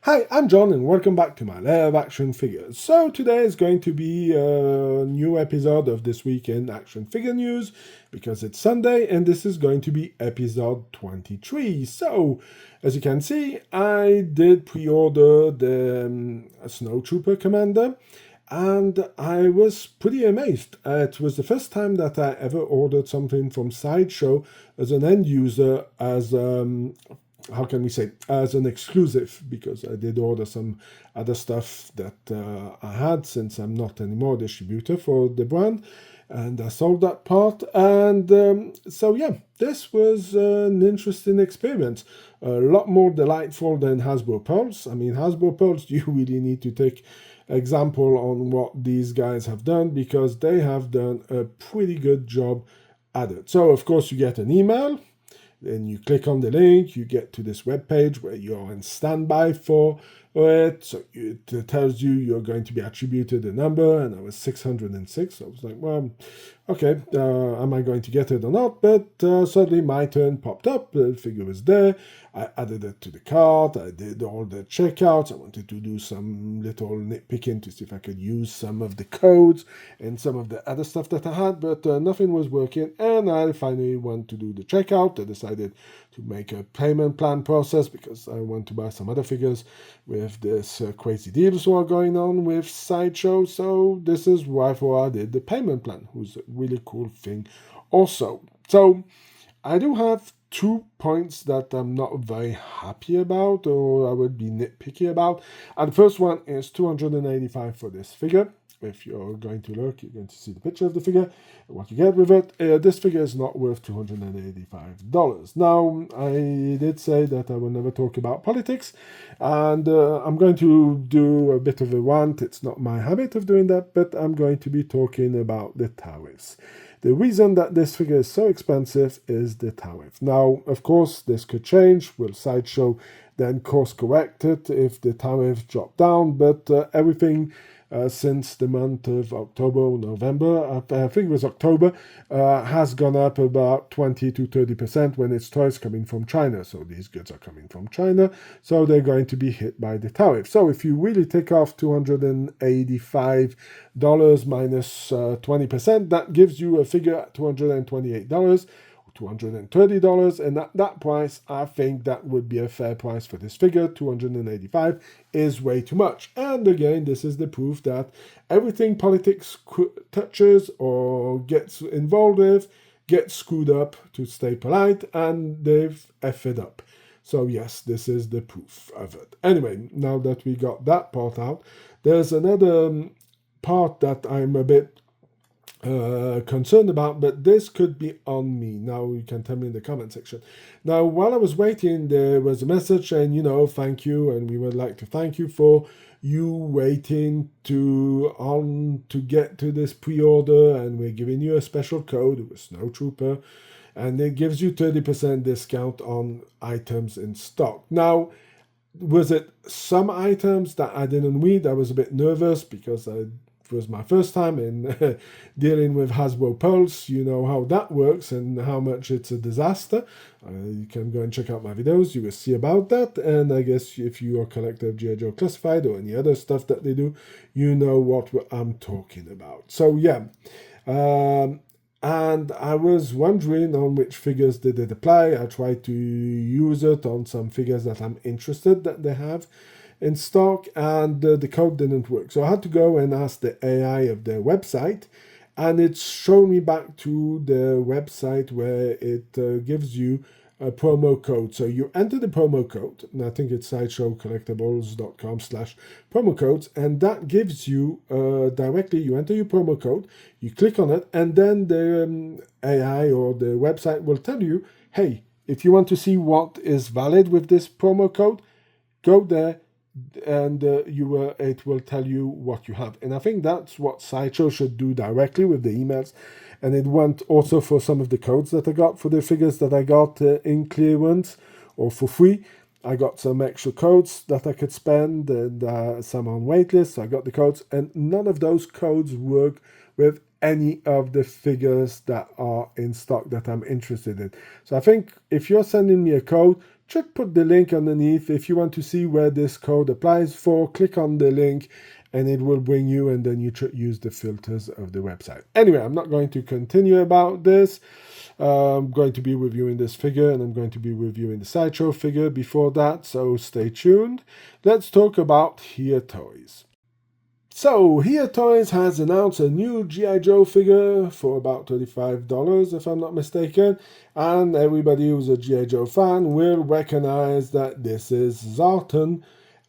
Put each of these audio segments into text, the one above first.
Hi, I'm John and welcome back to my Lair of Action Figures. So today is going to be a new episode of This Week in Action Figure News because it's Sunday and this is going to be episode 23. So, as you can see, I did pre-order the Snowtrooper Commander and I was pretty amazed. It was the first time that I ever ordered something from Sideshow as an end user as how can we say, as an exclusive, because I did order some other stuff that I had since I'm not anymore a distributor for the brand, and I sold that part. And so yeah, this was an interesting experience, a lot more delightful than Hasbro Pulse. I mean, Hasbro Pulse, you really need to take example on what these guys have done, because they have done a pretty good job at it. So of course you get an email. Then you click on the link, you get to this web page where you're in standby for it. So it tells you you're going to be attributed a number, and I was 606. So I was like, well, okay, am I going to get it or not? But suddenly my turn popped up, the figure was there. I added it to the cart, I did all the checkouts. I wanted to do some little nitpicking to see if I could use some of the codes and some of the other stuff that I had, but nothing was working. And I finally went to do the checkout. I decided to make a payment plan process because I want to buy some other figures with this crazy deals were going on with Sideshow. So this is why I did the payment plan, who's a really cool thing also. So I do have 2 points that I'm not very happy about, or I would be nitpicky about. And the first one is $285 for this figure. If you're going to look, you're going to see the picture of the figure, what you get with it. This figure is not worth $285. Now, I did say that I will never talk about politics, and I'm going to do a bit of a rant. It's not my habit of doing that, but I'm going to be talking about the tariffs. The reason that this figure is so expensive is the tariff. Now, of course, this could change. Will Sideshow then course correct it if the tariff drop down? But everything since the month of October or November, I think it was October, has gone up about 20 to 30% when it's toys coming from China. So these goods are coming from China, so they're going to be hit by the tariff. So if you really take off $285 minus 20%, that gives you a figure at $228. $230, and at that price, I think that would be a fair price for this figure. $285 is way too much. And again, this is the proof that everything politics touches or gets involved with gets screwed up, to stay polite, and they've effed up. So yes, this is the proof of it. Anyway, now that we got that part out, there's another part that I'm a bit concerned about, but this could be on me. Now you can tell me in the comment section. Now, while I was waiting, there was a message saying, thank you, and we would like to thank you for you waiting to get to this pre-order, and we're giving you a special code with Snowtrooper, and it gives you 30% discount on items in stock. Now, was it some items that I didn't read? I was a bit nervous because it was my first time in dealing with Hasbro Pulse. You know how that works and how much it's a disaster. You can go and check out my videos. You will see about that. And I guess if you are a collector of G.I. Joe Classified or any other stuff that they do, you know what I'm talking about. So yeah. And I was wondering on which figures did it apply. I tried to use it on some figures that I'm interested that they have in stock, and the code didn't work. So I had to go and ask the AI of their website, and it's shown me back to the website where it gives you a promo code. So you enter the promo code, and I think it's sideshowcollectibles.com/promo codes, and that gives you directly, you enter your promo code, you click on it, and then the AI or the website will tell you, hey, if you want to see what is valid with this promo code, go there, and it will tell you what you have. And I think that's what Sideshow should do directly with the emails. And it went also for some of the codes that I got for the figures that I got in clearance or for free. I got some extra codes that I could spend, and some on waitlist. So I got the codes, and none of those codes work with any of the figures that are in stock that I'm interested in. So I think if you're sending me a code, just put the link underneath. If you want to see where this code applies for, click on the link and it will bring you, and then you should use the filters of the website. Anyway, I'm not going to continue about this. I'm going to be reviewing this figure, and I'm going to be reviewing the Sideshow figure before that, so stay tuned. Let's talk about Hiya Toys. So, Hiya Toys has announced a new G.I. Joe figure for about $35, if I'm not mistaken, and everybody who's a G.I. Joe fan will recognize that this is Zartan,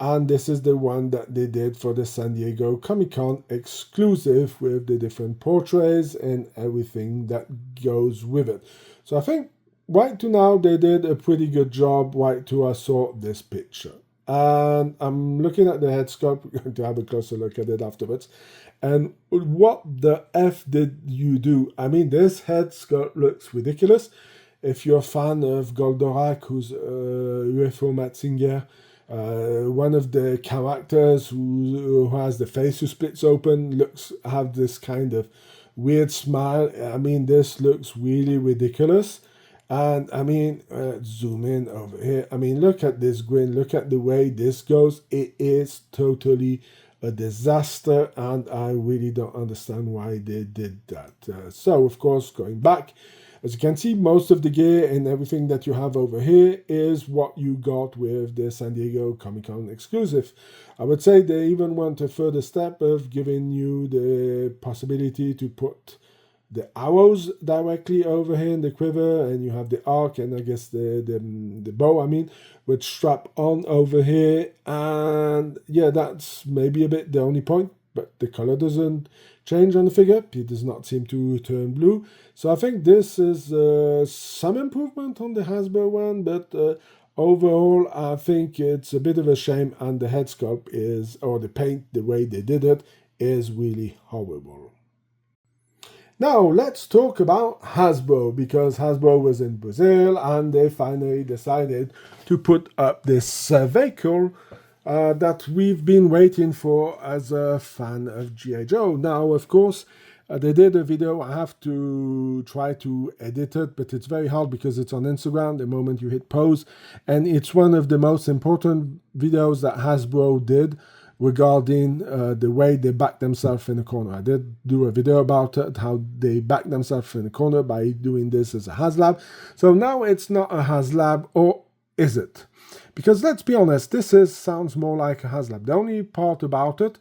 and this is the one that they did for the San Diego Comic-Con exclusive with the different portraits and everything that goes with it. So I think right to now they did a pretty good job right to I saw this picture. And I'm looking at the head sculpt. We're going to have a closer look at it afterwards. And what the F did you do? I mean, this head sculpt looks ridiculous. If you're a fan of Goldorak, who's UFO Matzinger, one of the characters who has the face who splits open have this kind of weird smile. I mean, this looks really ridiculous. And I mean, zoom in over here. I mean, look at this grin. Look at the way this goes. It is totally a disaster, and I really don't understand why they did that. So, of course, going back, as you can see, most of the gear and everything that you have over here is what you got with the San Diego Comic-Con exclusive. I would say they even went a further step of giving you the possibility to put the arrows directly over here in the quiver, and you have the arc and I guess the bow, which strap on over here. And yeah, that's maybe a bit the only point, but the color doesn't change on the figure. It does not seem to turn blue. So I think this is some improvement on the Hasbro one, but overall I think it's a bit of a shame, and the head sculpt is, or the paint, the way they did it, is really horrible. Now let's talk about Hasbro, because Hasbro was in Brazil and they finally decided to put up this vehicle that we've been waiting for as a fan of G.I. Joe. Now, of course, they did a video. I have to try to edit it, but it's very hard because it's on Instagram the moment you hit pause. And it's one of the most important videos that Hasbro did regarding the way they back themselves in a corner. I did do a video about it, how they back themselves in a corner by doing this as a Haslab. So now it's not a Haslab, or is it? Because let's be honest, this sounds more like a Haslab. The only part about it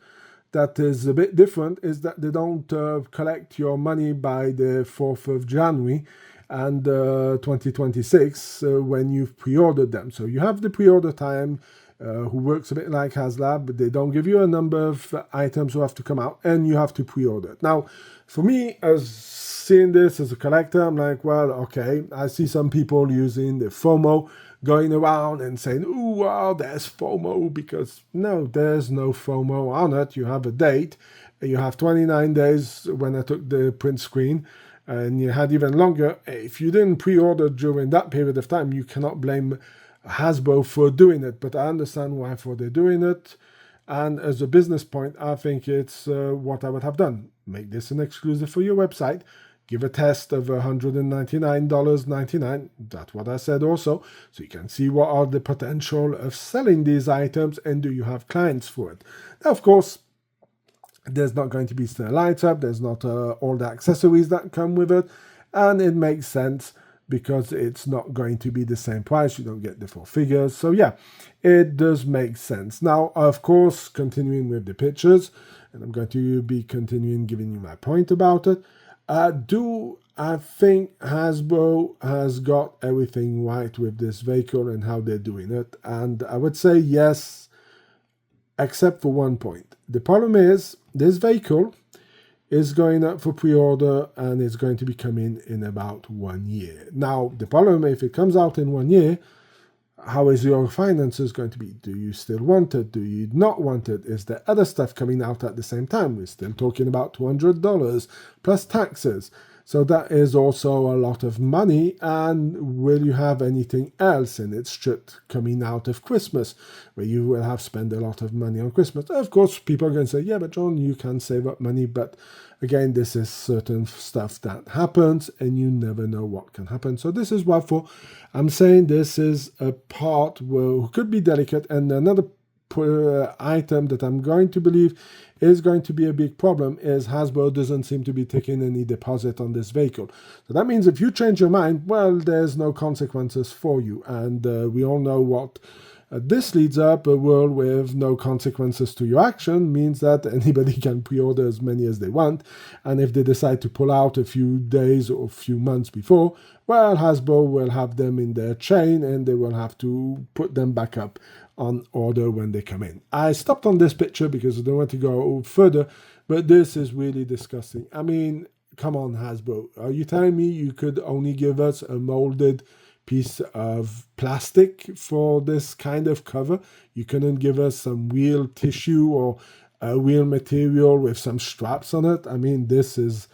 that is a bit different is that they don't collect your money by the 4th of January and 2026 when you've pre-ordered them. So you have the pre-order time, who works a bit like Haslab, but they don't give you a number of items who have to come out, and you have to pre-order it. Now, for me, as seeing this as a collector, I'm like, well, okay, I see some people using the FOMO, going around and saying, ooh, wow, there's FOMO, because no, there's no FOMO on it. You have a date, you have 29 days when I took the print screen, and you had even longer. If you didn't pre-order during that period of time, you cannot blame Hasbro for doing it, but I understand why they're doing it. And as a business point, I think it's what I would have done. Make this an exclusive for your website. Give a test of $199.99. That's what I said also. So you can see what are the potential of selling these items, and do you have clients for it. Now, of course, there's not going to be still lights up. There's not all the accessories that come with it. And it makes sense, because it's not going to be the same price. You don't get the 4 figures. So yeah, it does make sense. Now, of course, continuing with the pictures, and I'm going to be continuing giving you my point about it. I think Hasbro has got everything right with this vehicle and how they're doing it. And I would say yes, except for one point. The problem is, this vehicle is going up for pre-order, and it's going to be coming in about 1 year. Now, the problem, if it comes out in 1 year, how is your finances going to be? Do you still want it? Do you not want it? Is there other stuff coming out at the same time? We're still talking about $200 plus taxes. So that is also a lot of money. And will you have anything else in it coming out of Christmas, where you will have spent a lot of money on Christmas? Of course, people are going to say, yeah, but John, you can save up money. But again, this is certain stuff that happens, and you never know what can happen. So this is what I'm saying this is a part where could be delicate. And another item that I'm going to believe is going to be a big problem is Hasbro doesn't seem to be taking any deposit on this vehicle. So that means if you change your mind, well, there's no consequences for you. And we all know what this leads up. A world with no consequences to your action means that anybody can pre-order as many as they want. And if they decide to pull out a few days or a few months before, well, Hasbro will have them in their chain and they will have to put them back up on order when they come in. I stopped on this picture because I don't want to go further, but this is really disgusting. I mean, come on, Hasbro. Are you telling me you could only give us a molded piece of plastic for this kind of cover? You couldn't give us some real tissue or a real material with some straps on it? I mean, this is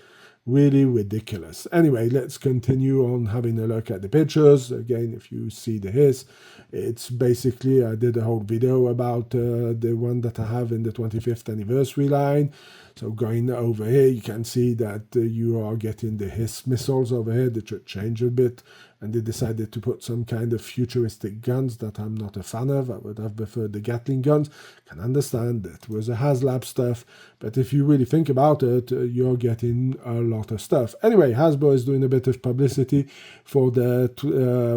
really ridiculous. Anyway, let's continue on having a look at the pictures. Again, if you see the Hiss, it's basically, I did a whole video about the one that I have in the 25th anniversary line. So going over here, you can see that you are getting the Hiss missiles over here. They should change a bit, and they decided to put some kind of futuristic guns that I'm not a fan of. I would have preferred the Gatling guns. Can understand that was a Haslab stuff, but if you really think about it, you're getting a lot of stuff. Anyway, Hasbro is doing a bit of publicity for the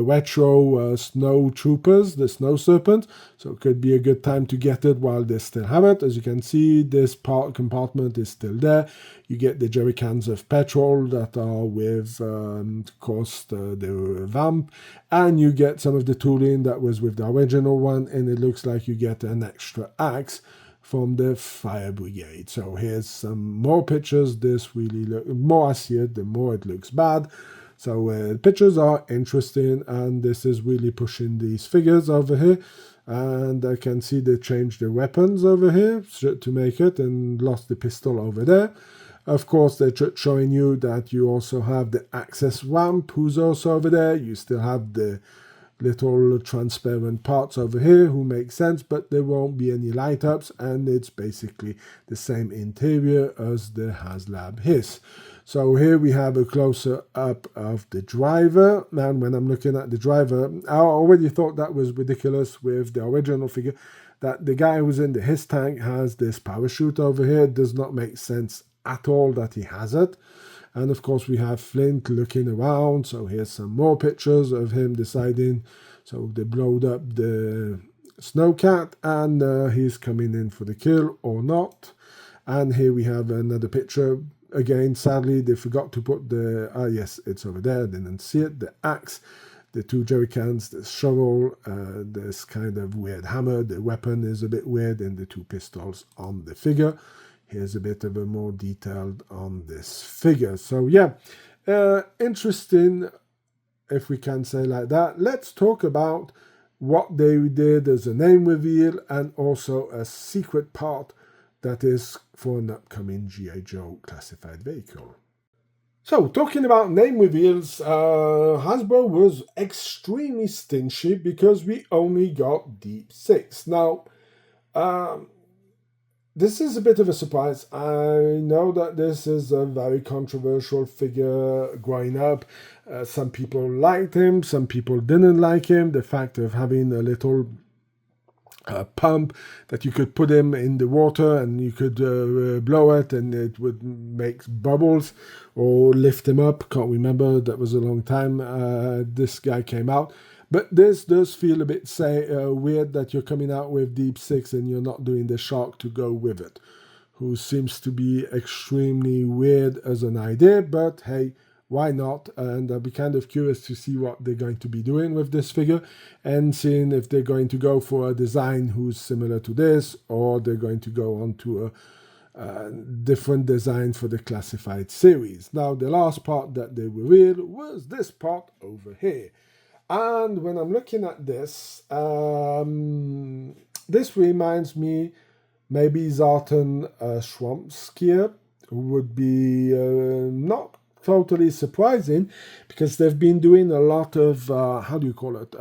retro Snowtroopers, the Snow Serpent, so it could be a good time to get it while they still have it. As you can see, this compartment is still there. You get the jerry cans of petrol that are with, of course, the vamp, and you get some of the tooling that was with the original one, and it looks like you get an extra axe from the fire brigade. So here's some more pictures. This really the more I see it, the more it looks bad. So the pictures are interesting, and this is really pushing these figures over here. And I can see they changed the weapons over here to make it, and lost the pistol over there. Of course, they're showing you that you also have the access ramp, who's also over there. You still have the little transparent parts over here, who make sense, but there won't be any light ups, and it's basically the same interior as the Haslab Hiss. So here we have a closer up of the driver, and when I'm looking at the driver, I already thought that was ridiculous with the original figure, that the guy who's in the Hiss tank has this parachute over here. It does not make sense at all that he has it. And of course we have Flint looking around. So here's some more pictures of him deciding. So they blowed up the Snowcat, and he's coming in for the kill or not. And here we have another picture. Again, sadly, they forgot to put the, yes, it's over there. I didn't see it. The axe, the two jerry cans, the shovel, this kind of weird hammer. The weapon is a bit weird, and the two pistols on the figure. Here's a bit of a more detailed on this figure. So yeah, interesting, if we can say like that. Let's talk about what they did as a name reveal, and also a secret part that is for an upcoming G.I. Joe classified vehicle. So, talking about name reveals, Hasbro was extremely stingy because we only got Deep Six. Now, this is a bit of a surprise. I know that this is a very controversial figure growing up. Some people liked him, some people didn't like him. The fact of having a little pump that you could put him in the water and you could blow it and it would make bubbles or lift him up. Can't remember, that was a long time this guy came out. But this does feel a bit weird that you're coming out with Deep Six and you're not doing the shark to go with it, who seems to be extremely weird as an idea, but hey, why not? And I'll be kind of curious to see what they're going to be doing with this figure, and seeing if they're going to go for a design who's similar to this, or they're going to go on to a different design for the classified series. Now, the last part that they revealed was this part over here. And when I'm looking at this, this reminds me maybe Zartan Swamp Skier, who would be not totally surprising because they've been doing a lot of, how do you call it,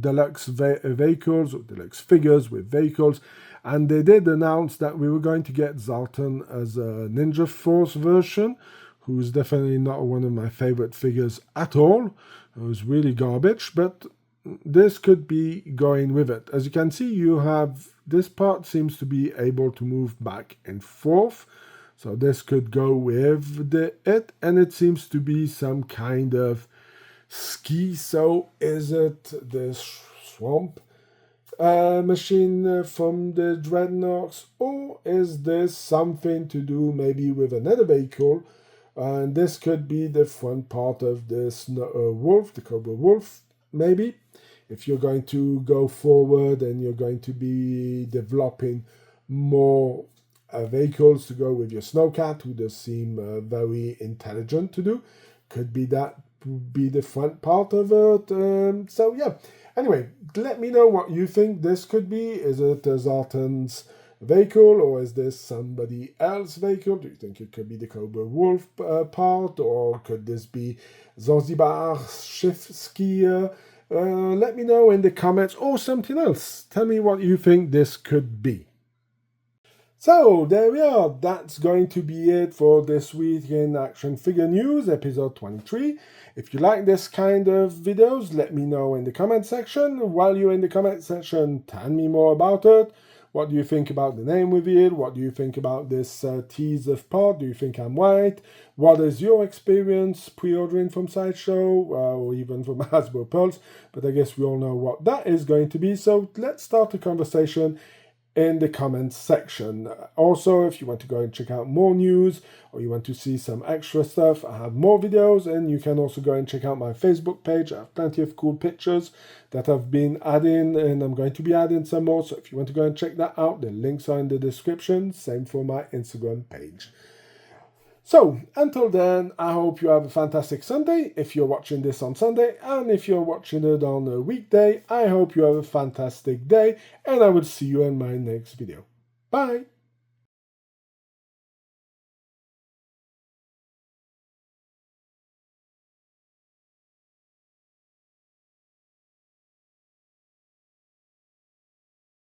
deluxe vehicles or deluxe figures with vehicles, and they did announce that we were going to get Zartan as a Ninja Force version, who's definitely not one of my favorite figures at all. It was really garbage, but this could be going with it. As you can see, you have this part seems to be able to move back and forth, so this could go with it, and it seems to be some kind of ski. So is it the swamp machine from the Dreadnoughts, or is this something to do maybe with another vehicle? And this could be the front part of this wolf, the Cobra Wolf, maybe. If you're going to go forward and you're going to be developing more vehicles to go with your Snowcat, who does seem very intelligent to do, could be that be the front part of it. So yeah, anyway, let me know what you think this could be. Is it Zartan's vehicle, or is this somebody else's vehicle? Do you think it could be the Cobra Wolf part, or could this be Zanzibar's shift skier? Let me know in the comments, or something else. Tell me what you think this could be. So there we are. That's going to be it for this week in Action Figure News, episode 23. If you like this kind of videos, let me know in the comment section. While you're in the comment section, tell me more about it. What do you think about the name reveal? What do you think about this tease of part? Do you think I'm right? What is your experience pre-ordering from Sideshow or even from Hasbro Pulse? But I guess we all know what that is going to be. So let's start a conversation in the comments section. Also, if you want to go and check out more news or you want to see some extra stuff, I have more videos, and you can also go and check out my Facebook page. I have plenty of cool pictures that I've been adding, and I'm going to be adding some more. So if you want to go and check that out, the links are in the description. Same for my Instagram page. So, until then, I hope you have a fantastic Sunday if you're watching this on Sunday, and if you're watching it on a weekday, I hope you have a fantastic day, and I will see you in my next video. Bye!